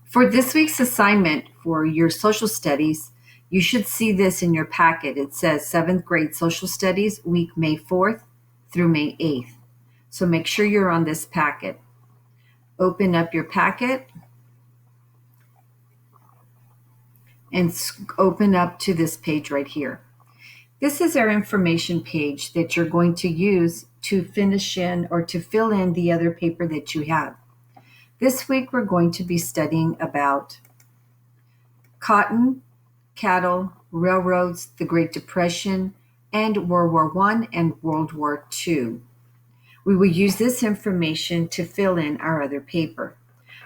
For this week's assignment for your social studies, you should see this in your packet. It says 7th grade social studies, week May 4th through May 8th. So make sure you're on this packet. Open up your packet and open up to this page right here. This is our information page that you're going to use to finish in or to fill in the other paper that you have. This week we're going to be studying about cotton, cattle, railroads, the Great Depression, and World War I and World War II. We will use this information to fill in our other paper.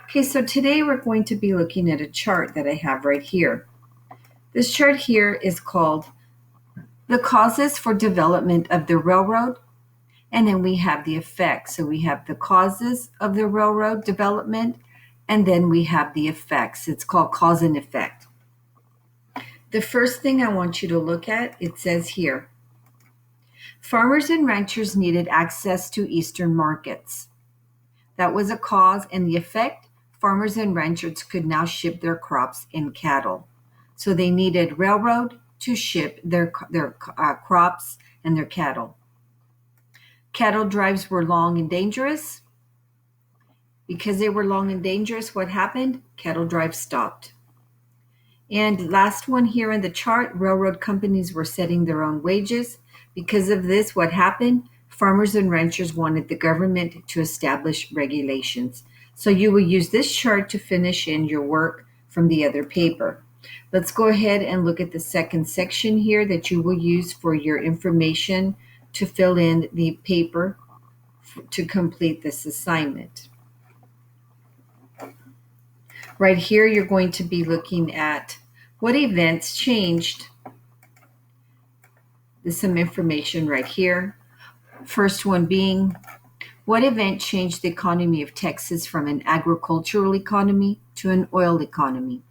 Okay, so today we're going to be looking at a chart that I have right here. This chart here is called the causes for development of the railroad, and then we have the effects. So we have the causes of the railroad development, and then we have the effects. It's called cause and effect. The first thing I want you to look at, it says here, farmers and ranchers needed access to eastern markets. That was a cause, and the effect, farmers and ranchers could now ship their crops and cattle. So they needed railroad to ship their crops and their cattle. Cattle drives were long and dangerous. Because they were long and dangerous, what happened? Cattle drives stopped. And last one here in the chart, railroad companies were setting their own wages. Because of this, what happened? Farmers and ranchers wanted the government to establish regulations. So you will use this chart to finish in your work from the other paper. Let's go ahead and look at the second section here that you will use for your information to fill in the paper to complete this assignment. Right here, you're going to be looking at what events changed. There's some information right here. First one being, what event changed the economy of Texas from an agricultural economy to an oil economy?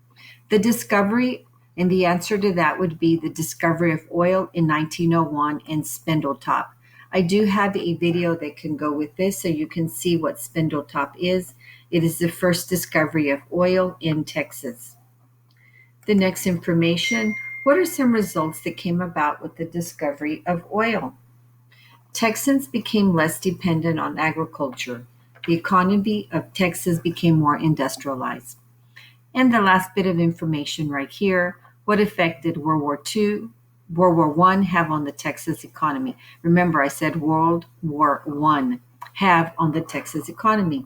The discovery, and the answer to that would be the discovery of oil in 1901 in Spindletop. I do have a video that can go with this so you can see what Spindletop is. It is the first discovery of oil in Texas. The next information, what are some results that came about with the discovery of oil? Texans became less dependent on agriculture. The economy of Texas became more industrialized. And the last bit of information right here, what effect did World War I have on the Texas economy? Remember, I said World War I have on the Texas economy.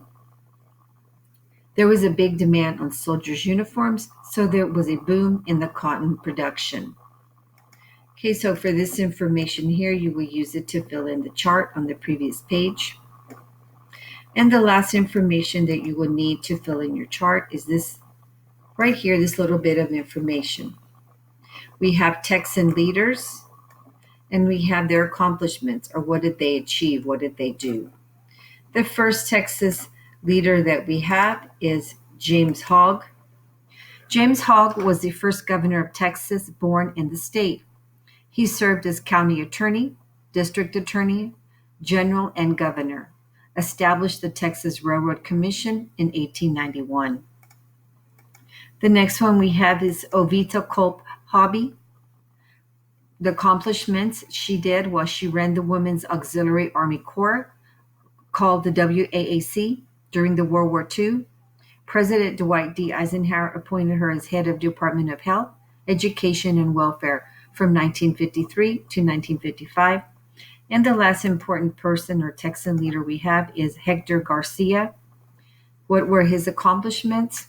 There was a big demand on soldiers' uniforms, so there was a boom in the cotton production. Okay, so for this information here, you will use it to fill in the chart on the previous page. And the last information that you will need to fill in your chart is this right here, this little bit of information. We have Texan leaders, and we have their accomplishments, or what did they achieve, what did they do. The first Texas leader that we have is James Hogg. James Hogg was the first governor of Texas born in the state. He served as county attorney, district attorney, general, and governor. Established the Texas Railroad Commission in 1891. The next one we have is Oveta Culp Hobby. The accomplishments she did was she ran the Women's Auxiliary Army Corps, called the WAAC, during the World War II. President Dwight D. Eisenhower appointed her as head of Department of Health, Education, and Welfare from 1953 to 1955. And the last important person or Texan leader we have is Hector Garcia. What were his accomplishments?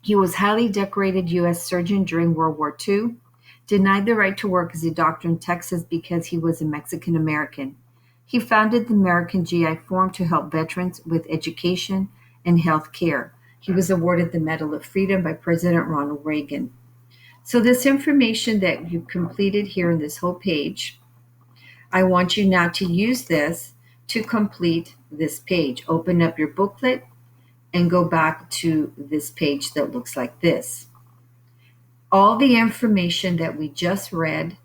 He was highly decorated U.S. surgeon during World War II, denied the right to work as a doctor in Texas because he was a Mexican American. He founded the American GI Forum to help veterans with education and health care. He was awarded the Medal of Freedom by President Ronald Reagan. So this information that you completed here in this whole page, I want you now to use this to complete this page. Open up your booklet and go back to this page that looks like this. All the information that we just read,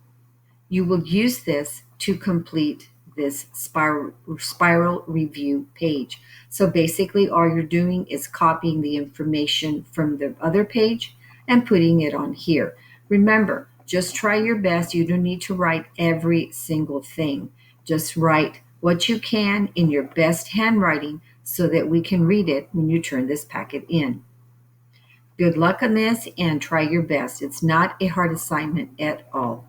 you will use this to complete this spiral review page. So basically, all you're doing is copying the information from the other page and putting it on here. Remember, just try your best. You don't need to write every single thing. Just write what you can in your best handwriting so that we can read it when you turn this packet in. Good luck on this and try your best. It's not a hard assignment at all.